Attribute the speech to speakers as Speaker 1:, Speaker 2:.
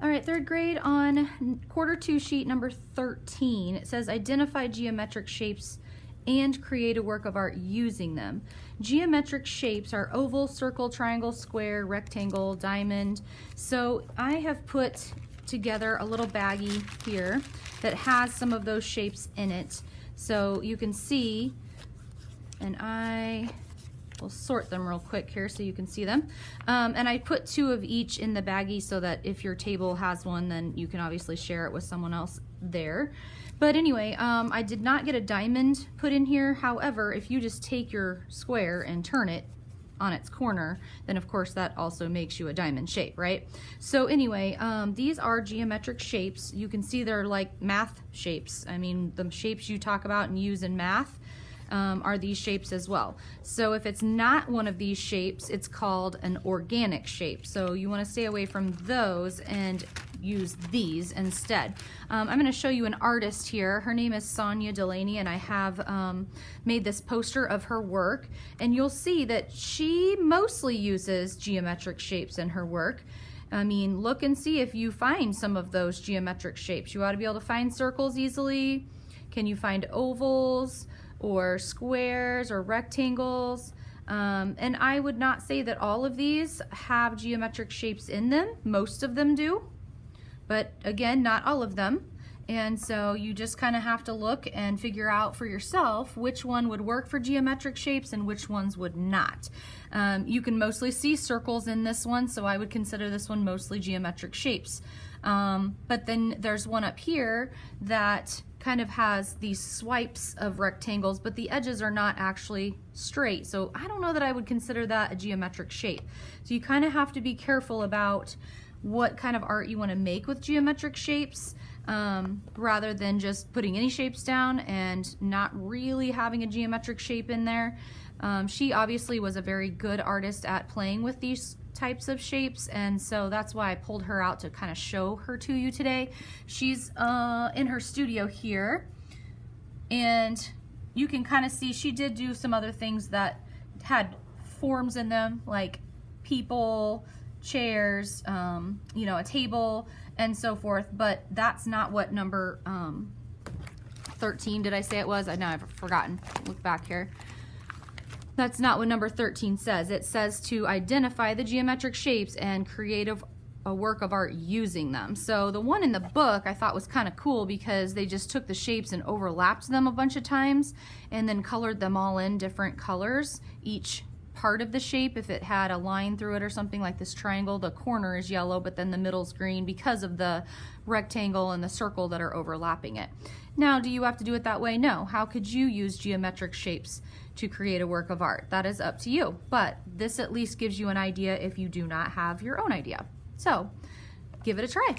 Speaker 1: All right, third grade on quarter 2 sheet number 13. It says identify geometric shapes and create a work of art using them. Geometric shapes are oval, circle, triangle, square, rectangle, diamond. So I have put together a little baggie here that has some of those shapes in it. So you can see, and I will sort them real quick here so you can see them. And I put 2 of each in the baggie so that if your table has one, then you can obviously share it with someone else there. But anyway, I did not get a diamond put in here. However, if you just take your square and turn it on its corner, then of course that also makes you a diamond shape, right? So anyway, these are geometric shapes. You can see they're like math shapes. I mean, the shapes you talk about and use in math are these shapes as well. So if it's not one of these shapes, it's called an organic shape. So you want to stay away from those and use these instead. I'm going to show you an artist here. Her name is Sonia Delaney, and I have made this poster of her work, and you'll see that she mostly uses geometric shapes in her work. I mean, look and see if you find some of those geometric shapes. You ought to be able to find circles easily. Can you find ovals or squares or rectangles? And I would not say that all of these have geometric shapes in them. Most of them do, but again, not all of them. And so you just kind of have to look and figure out for yourself which one would work for geometric shapes and which ones would not. You can mostly see circles in this one, so I would consider this one mostly geometric shapes. But then there's one up here that kind of has these swipes of rectangles, but the edges are not actually straight. So I don't know that I would consider that a geometric shape. So you kind of have to be careful about what kind of art you want to make with geometric shapes, rather than just putting any shapes down and not really having a geometric shape in there. She obviously was a very good artist at playing with these types of shapes, and so that's why I pulled her out to kind of show her to you today. She's in her studio here, and you can kind of see she did do some other things that had forms in them, like people, chairs, you know, a table, and so forth, but that's not what number 13, did I say it was? I know I've forgotten. Look back here. That's not what number 13 says. It says to identify the geometric shapes and create a work of art using them. So the one in the book I thought was kind of cool because they just took the shapes and overlapped them a bunch of times and then colored them all in different colors. Each part of the shape, if it had a line through it or something like this triangle, the corner is yellow, but then the middle's green because of the rectangle and the circle that are overlapping it. Now, do you have to do it that way? No. How could you use geometric shapes to create a work of art? That is up to you, but this at least gives you an idea if you do not have your own idea. So give it a try.